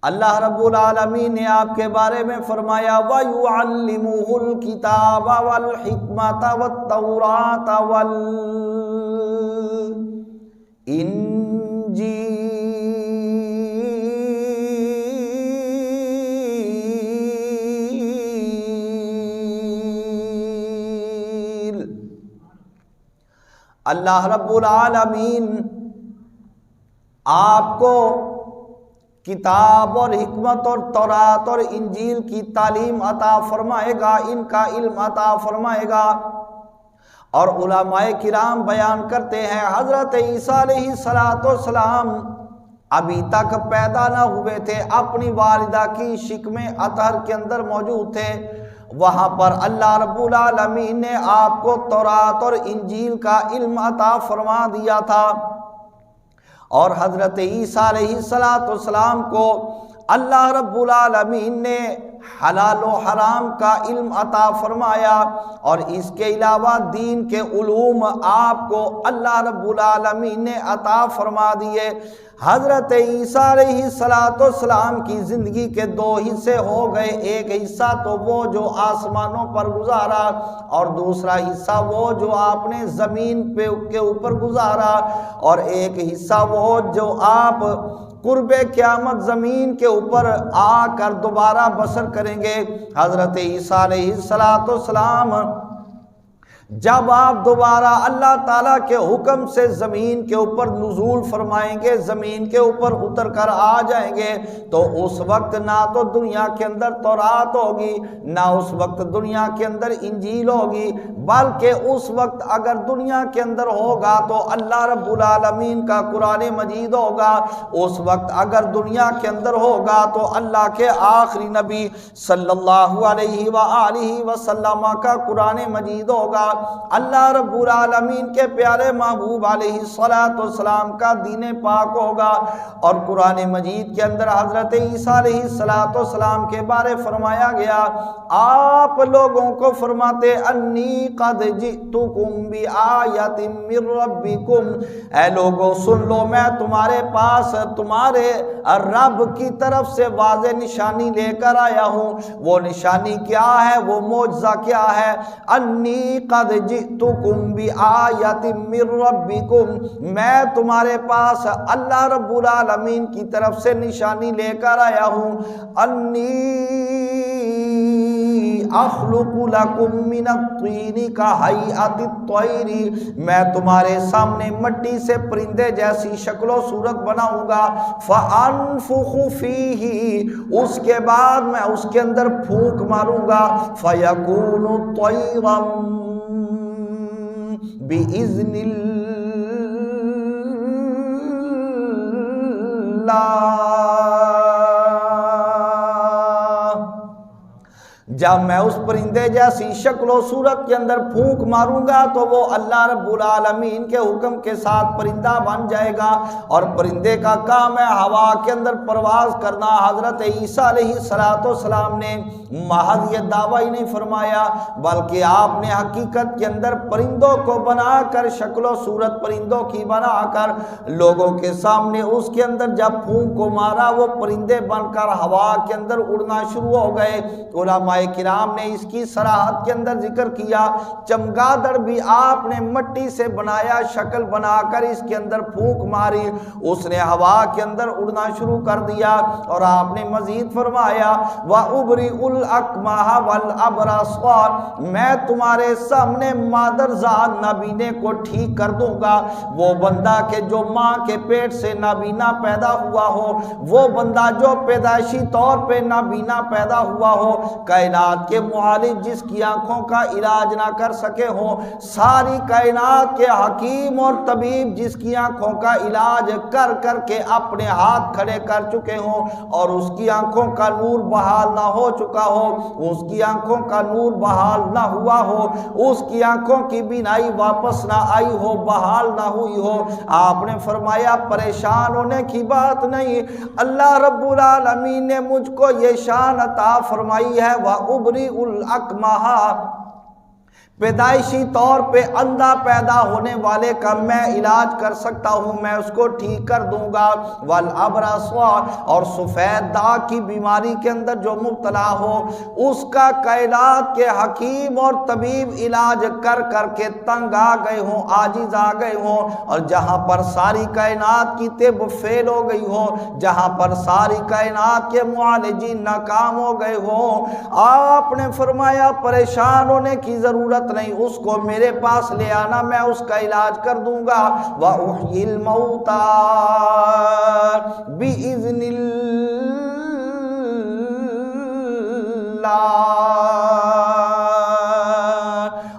اللہ رب العالمین نے آپ کے بارے میں فرمایا وَيُعَلِّمُهُ الْكِتَابَ وَالْحِكْمَةَ وَالتَّوْرَاةَ وَالْإِنْجِيلَ۔ اللہ رب العالمین آپ کو کتاب اور حکمت اور تورات اور انجیل کی تعلیم عطا فرمائے گا، ان کا علم عطا فرمائے گا۔ اور علماء کرام بیان کرتے ہیں حضرت عیسیٰ علیہ السلام ابھی تک پیدا نہ ہوئے تھے، اپنی والدہ کی شکم اطہر کے اندر موجود تھے۔ وہاں پر اللہ رب العالمین نے آپ کو تورات اور انجیل کا علم عطا فرما دیا تھا، اور حضرت عیسیٰ علیہ السلام کو اللہ رب العالمین نے حلال و حرام کا علم عطا فرمایا، اور اس کے علاوہ دین کے علوم آپ کو اللہ رب العالمین نے عطا فرما دیے۔ حضرت عیسیٰ علیہ السلام کی زندگی کے دو حصے ہو گئے، ایک حصہ تو وہ جو آسمانوں پر گزارا، اور دوسرا حصہ وہ جو آپ نے زمین کے اوپر گزارا، اور ایک حصہ وہ جو آپ قرب قیامت زمین کے اوپر آ کر دوبارہ بسر کریں گے۔ حضرت عیسیٰ علیہ السلام جب آپ دوبارہ اللہ تعالیٰ کے حکم سے زمین کے اوپر نزول فرمائیں گے، زمین کے اوپر اتر کر آ جائیں گے، تو اس وقت نہ تو دنیا کے اندر تورات ہوگی، نہ اس وقت دنیا کے اندر انجیل ہوگی، بلکہ اس وقت اگر دنیا کے اندر ہوگا تو اللہ رب العالمین کا قرآن مجید ہوگا، اس وقت اگر دنیا کے اندر ہوگا تو اللہ کے آخری نبی صلی اللہ علیہ وآلہ وسلم کا قرآن مجید ہوگا، اللہ رب العالمین کے پیارے محبوب علیہ السلام کا دین پاک ہوگا۔ اور قرآن مجید کے اندر حضرت عیسیٰ علیہ السلام کے بارے فرمایا گیا، آپ لوگوں کو فرماتے انی قد جئتکم بآیۃ من ربکم، اے لوگوں سن لو، میں تمہارے پاس تمہارے رب کی طرف سے واضح نشانی لے کر آیا ہوں۔ وہ نشانی کیا ہے، وہ معجزہ کیا ہے؟ انی قد جئتکم بآیۃ من ربکم، میں تمہارے پاس اللہ رب العالمین کی طرف سے نشانی لے کر آیا ہوں۔ انی اخلق لکم من الطین کہیئۃ الطیر، میں تمہارے سامنے مٹی سے پرندے جیسی شکل و صورت بناؤں گا، فانفخ فیہ، اس کے بعد میں اس کے اندر پھونک ماروں گا، فیکون طیرا بِإِذْنِ اللَّهِ، جب میں اس پرندے جیسی شکل و صورت کے اندر پھونک ماروں گا تو وہ اللہ رب العالمین کے حکم کے ساتھ پرندہ بن جائے گا، اور پرندے کا کام ہے ہوا کے اندر پرواز کرنا۔ حضرت عیسیٰ علیہ السلام نے محض یہ دعویٰ ہی نہیں فرمایا، بلکہ آپ نے حقیقت کے اندر پرندوں کو بنا کر، شکل و صورت پرندوں کی بنا کر لوگوں کے سامنے اس کے اندر جب پھونک کو مارا، وہ پرندے بن کر ہوا کے اندر اڑنا شروع ہو گئے۔ علماء کرام نے اس کی صراحت کے اندر ذکر کیا، چمگادڑ بھی آپ نے مٹی سے بنایا، شکل بنا کر اس کے اندر پھونک ماری، اس نے ہوا کے اندر اڑنا شروع کر دیا۔ اور آپ نے مزید فرمایا وَأُبْرِئُ الْأَكْمَحَ وَالْأَبْرَصَ، میں تمہارے سامنے مادر زاد نابینے کو ٹھیک کر دوں گا۔ وہ بندہ کہ جو ماں کے پیٹ سے نابینا پیدا ہوا ہو، وہ بندہ جو پیدائشی طور پہ نابینا پیدا ہوا ہو، کائنات کے معالج جس کی آنکھوں کا علاج نہ کر سکے ہوں، ساری کائنات کے حکیم اور طبیب جس کی آنکھوں کا علاج کر کر کے اپنے ہاتھ کھڑے کر چکے ہوں، اور اس کی آنکھوں کا نور بحال نہ ہو چکا ہو، اس کی آنکھوں کا نور بحال نہ ہوا ہو، اس کی آنکھوں کی بینائی واپس نہ آئی ہو، بحال نہ ہوئی ہو، آپ نے فرمایا پریشان ہونے کی بات نہیں، اللہ رب العالمین نے مجھ کو یہ شان عطا فرمائی ہے وَأُبْرِئُ الْأَكْمَحَ، پیدائشی طور پہ اندھا پیدا ہونے والے کا میں علاج کر سکتا ہوں، میں اس کو ٹھیک کر دوں گا، والابرص اور سفید داغ کی بیماری کے اندر جو مبتلا ہو اس کا کائنات کے حکیم اور طبیب علاج کر کر کے تنگ آ گئے ہوں، عاجز آ گئے ہوں، اور جہاں پر ساری کائنات کی طب فیل ہو گئی ہو، جہاں پر ساری کائنات کے معالجین ناکام ہو گئے ہوں، آپ نے فرمایا پریشان ہونے کی ضرورت نہیں، اس کو میرے پاس لے آنا، میں اس کا علاج کر دوں گا۔ وَأُحْيِي الْمَوْتَى بِإِذْنِ اللَّهِ،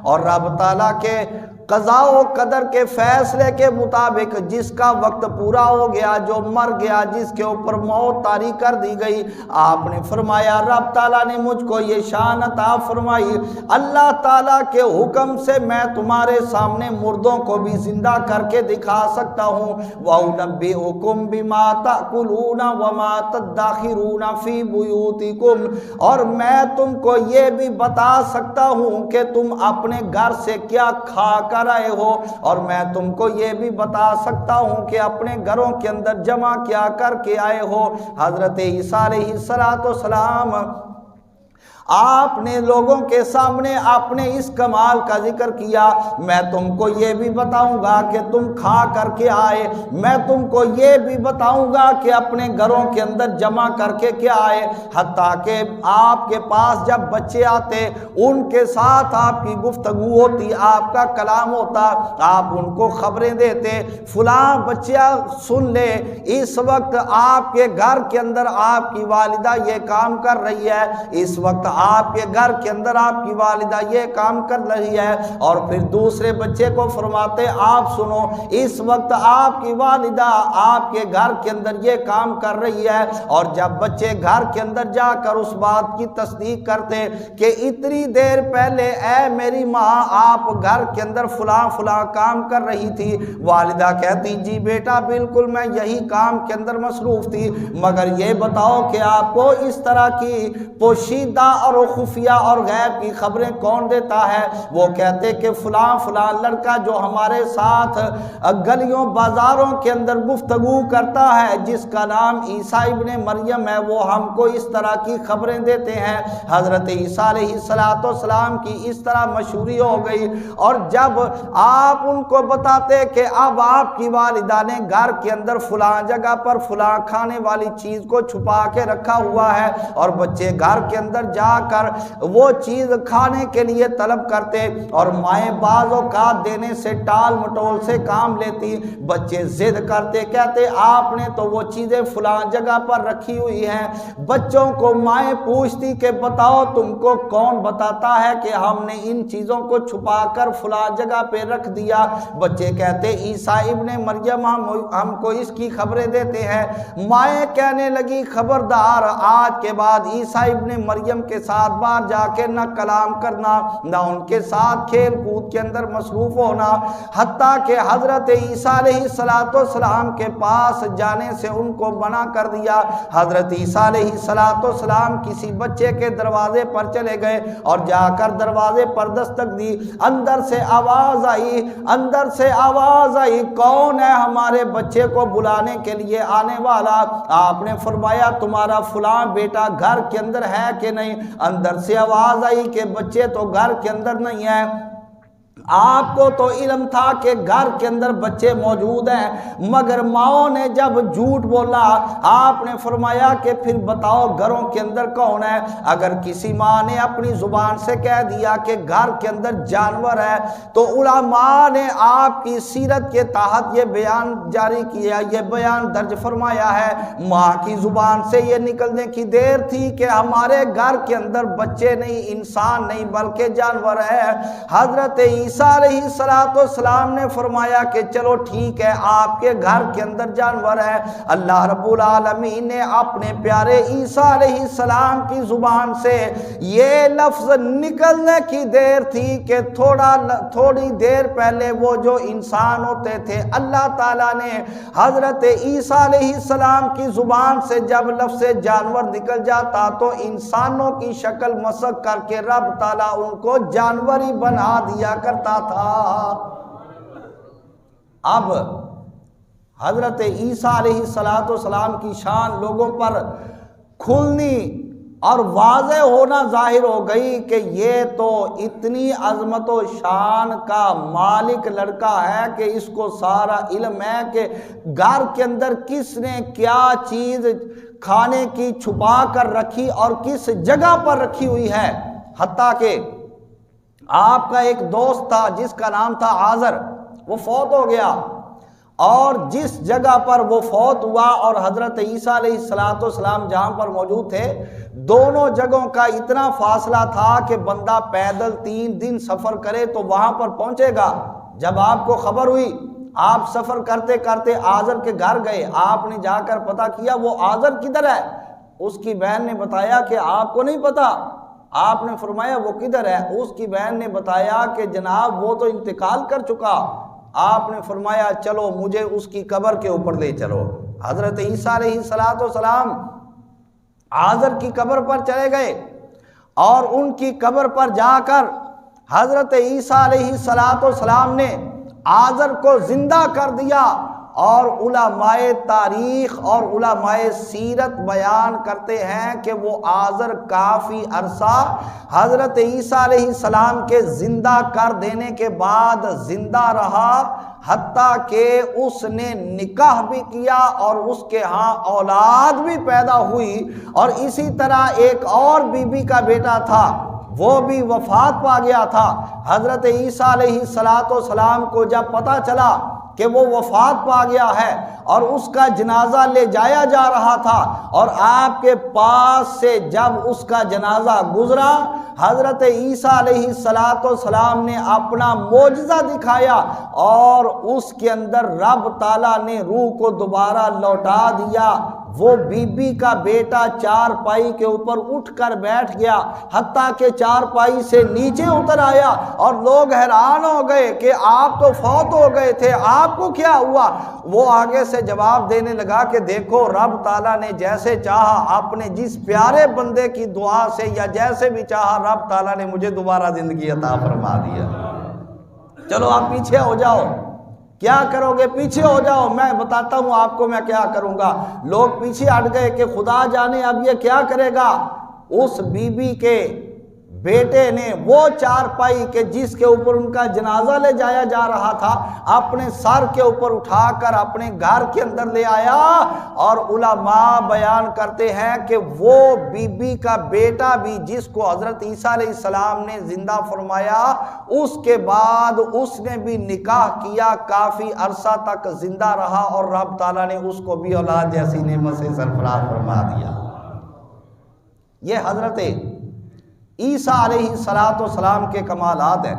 اور رب تعالیٰ کے قضاء و قدر کے فیصلے کے مطابق جس کا وقت پورا ہو گیا، جو مر گیا، جس کے اوپر موت طاری کر دی گئی، آپ نے فرمایا رب تعالیٰ نے مجھ کو یہ شان عطا فرمائی، اللہ تعالیٰ کے حکم سے میں تمہارے سامنے مردوں کو بھی زندہ کر کے دکھا سکتا ہوں۔ وَأُنَبِّئُكُم بِمَا تَأْكُلُونَ وَمَا تَدَّخِرُونَ فِي بُيُوتِكُمْ، اور میں تم کو یہ بھی بتا سکتا ہوں کہ تم اپنے گھر سے کیا کھا کر آئے ہو، اور میں تم کو یہ بھی بتا سکتا ہوں کہ اپنے گھروں کے اندر جمع کیا کر کے آئے ہو۔ حضرت عیسیٰ علیہ السلام آپ نے لوگوں کے سامنے اپنے اس کمال کا ذکر کیا، میں تم کو یہ بھی بتاؤں گا کہ تم کھا کر کے آئے، میں تم کو یہ بھی بتاؤں گا کہ اپنے گھروں کے اندر جمع کر کے کیا آئے، حتیٰ کہ آپ کے پاس جب بچے آتے ان کے ساتھ آپ کی گفتگو ہوتی، آپ کا کلام ہوتا، آپ ان کو خبریں دیتے، فلاں بچہ سن لے اس وقت آپ کے گھر کے اندر آپ کی والدہ یہ کام کر رہی ہے، اس وقت آپ کے گھر کے اندر آپ کی والدہ یہ کام کر رہی ہے، اور پھر دوسرے بچے کو فرماتے آپ سنو اس وقت آپ کی والدہ آپ کے گھر کے اندر یہ کام کر رہی ہے، اور جب بچے گھر کے اندر جا کر اس بات کی تصدیق کرتے کہ اتنی دیر پہلے اے میری ماں آپ گھر کے اندر فلاں فلاں کام کر رہی تھی، والدہ کہتی جی بیٹا بالکل میں یہی کام کے اندر مصروف تھی، مگر یہ بتاؤ کہ آپ کو اس طرح کی پوشیدہ اور خفیہ اور غیب کی خبریں کون دیتا ہے؟ وہ کہتے کہ فلاں فلاں لڑکا جو ہمارے ساتھ گلیوں بازاروں کے اندر گفتگو کرتا ہے جس کا نام عیسیٰ ابن مریم ہے، وہ ہم کو اس طرح کی خبریں دیتے ہیں۔ حضرت عیسیٰ علیہ السلام کی اس طرح مشہوری ہو گئی، اور جب آپ ان کو بتاتے کہ اب آپ کی والدہ نے گھر کے اندر فلاں جگہ پر فلاں کھانے والی چیز کو چھپا کے رکھا ہوا ہے، اور بچے گھر کے اندر جا کر وہ چیز کھانے کے لیے طلب کرتے، اور مائیں بعض اوقات دینے سے ٹال مٹول سے کام لیتی، بچے ضد کرتے کہتے آپ نے تو وہ چیزیں فلاں جگہ پر رکھی ہوئی ہیں، بچوں کو مائیں پوچھتی کہ بتاؤ تم کو کون بتاتا ہے کہ ہم نے ان چیزوں کو چھپا کر فلاں جگہ پہ رکھ دیا؟ بچے کہتے عیسیٰ ابن مریم ہم کو اس کی خبریں دیتے ہیں۔ مائیں کہنے لگی خبردار آج کے بعد عیسیٰ ابن مریم کے ساتھ باہر جا کے نہ کلام کرنا، نہ ان کے ساتھ کھیل کود کے اندر مصروف ہونا، حتیٰ کہ حضرت عیسیٰ علیہ السلام کے پاس جانے سے ان کو منع کر دیا۔ حضرت عیسیٰ علیہ السلام کسی بچے کے دروازے پر چلے گئے اور جا کر دروازے پر دستک دی، اندر سے آواز آئی کون ہے ہمارے بچے کو بلانے کے لیے آنے والا؟ آپ نے فرمایا تمہارا فلاں بیٹا گھر کے اندر ہے کہ نہیں؟ اندر سے آواز آئی کہ بچے تو گھر کے اندر نہیں ہیں۔ آپ کو تو علم تھا کہ گھر کے اندر بچے موجود ہیں، مگر ماؤں نے جب جھوٹ بولا آپ نے فرمایا کہ پھر بتاؤ گھروں کے اندر کون ہے؟ اگر کسی ماں نے اپنی زبان سے کہہ دیا کہ گھر کے اندر جانور ہے تو علماء نے آپ کی سیرت کے تحت یہ بیان جاری کیا، یہ بیان درج فرمایا ہے، ماں کی زبان سے یہ نکلنے کی دیر تھی کہ ہمارے گھر کے اندر بچے نہیں، انسان نہیں بلکہ جانور ہے۔ حضرت عیسیٰ عیسیٰ علیہ السلام نے فرمایا کہ چلو ٹھیک ہے، آپ کے گھر کے اندر جانور ہے۔ اللہ رب العالمین نے اپنے پیارے عیسیٰ علیہ السلام کی زبان سے یہ لفظ نکلنے کی دیر تھی کہ تھوڑی دیر پہلے وہ جو انسان ہوتے تھے، اللہ تعالیٰ نے حضرت عیسیٰ علیہ السلام کی زبان سے جب لفظ جانور نکل جاتا تو انسانوں کی شکل مسخ کر کے رب تعالیٰ ان کو جانور ہی بنا دیا کرتا تھا۔ اب حضرت عیسیٰ علیہ السلام کی شان لوگوں پر کھلنی اور واضح ہونا ظاہر ہو گئی کہ یہ تو اتنی عظمت و شان کا مالک لڑکا ہے کہ اس کو سارا علم ہے کہ گھر کے اندر کس نے کیا چیز کھانے کی چھپا کر رکھی اور کس جگہ پر رکھی ہوئی ہے۔ حتیٰ کہ آپ کا ایک دوست تھا جس کا نام تھا آزر، وہ فوت ہو گیا، اور جس جگہ پر وہ فوت ہوا اور حضرت عیسیٰ علیہ السلام جہاں پر موجود تھے، دونوں جگہوں کا اتنا فاصلہ تھا کہ بندہ پیدل 3 دن سفر کرے تو وہاں پر پہنچے گا۔ جب آپ کو خبر ہوئی، آپ سفر کرتے کرتے آزر کے گھر گئے، آپ نے جا کر پتہ کیا وہ آزر کدھر ہے۔ اس کی بہن نے بتایا کہ آپ کو نہیں پتا۔ آپ نے فرمایا وہ کدھر ہے؟ اس کی بہن نے بتایا کہ جناب وہ تو انتقال کر چکا۔ آپ نے فرمایا چلو مجھے اس کی قبر کے اوپر لے چلو۔ حضرت عیسیٰ علیہ السلام آزر کی قبر پر چلے گئے، اور ان کی قبر پر جا کر حضرت عیسیٰ علیہ السلام نے آزر کو زندہ کر دیا، اور علماء تاریخ اور علماء سیرت بیان کرتے ہیں کہ وہ آزر کافی عرصہ حضرت عیسیٰ علیہ السلام کے زندہ کر دینے کے بعد زندہ رہا، حتیٰ کہ اس نے نکاح بھی کیا اور اس کے ہاں اولاد بھی پیدا ہوئی، اور اسی طرح ایک اور بی بی کا بیٹا تھا، وہ بھی وفات پا گیا تھا۔ حضرت عیسیٰ علیہ السلام کو جب پتہ چلا کہ وہ وفات پا گیا ہے اور اس کا جنازہ لے جایا جا رہا تھا، اور آپ کے پاس سے جب اس کا جنازہ گزرا، حضرت عیسیٰ علیہ السلام نے اپنا معجزہ دکھایا، اور اس کے اندر رب تعالیٰ نے روح کو دوبارہ لوٹا دیا۔ وہ بی بی کا بیٹا چارپائی کے اوپر اٹھ کر بیٹھ گیا، حتیٰ کہ چارپائی سے نیچے اتر آیا، اور لوگ حیران ہو گئے کہ آپ تو فوت ہو گئے تھے، آپ کو کیا ہوا؟ وہ آگے سے جواب دینے لگا کہ دیکھو رب تعالیٰ نے جیسے چاہا، اپنے جس پیارے بندے کی دعا سے یا جیسے بھی چاہا، رب تعالیٰ نے مجھے دوبارہ زندگی عطا فرما دیا۔ چلو آپ پیچھے ہو جاؤ، کیا کرو گے؟ پیچھے ہو جاؤ، میں بتاتا ہوں آپ کو میں کیا کروں گا۔ لوگ پیچھے ہٹ گئے کہ خدا جانے اب یہ کیا کرے گا۔ اس بی بی کے بیٹے نے وہ چارپائی کہ جس کے اوپر ان کا جنازہ لے جایا جا رہا تھا، اپنے سر کے اوپر اٹھا کر اپنے گھر کے اندر لے آیا، اور علماء بیان کرتے ہیں کہ وہ بی بی کا بیٹا بھی جس کو حضرت عیسیٰ علیہ السلام نے زندہ فرمایا، اس کے بعد اس نے بھی نکاح کیا، کافی عرصہ تک زندہ رہا، اور رب تعالیٰ نے اس کو بھی اولاد جیسی نعمت سے سرفراز فرما دیا۔ یہ حضرت عیسیٰ علیہ السلام کے کمالات ہیں۔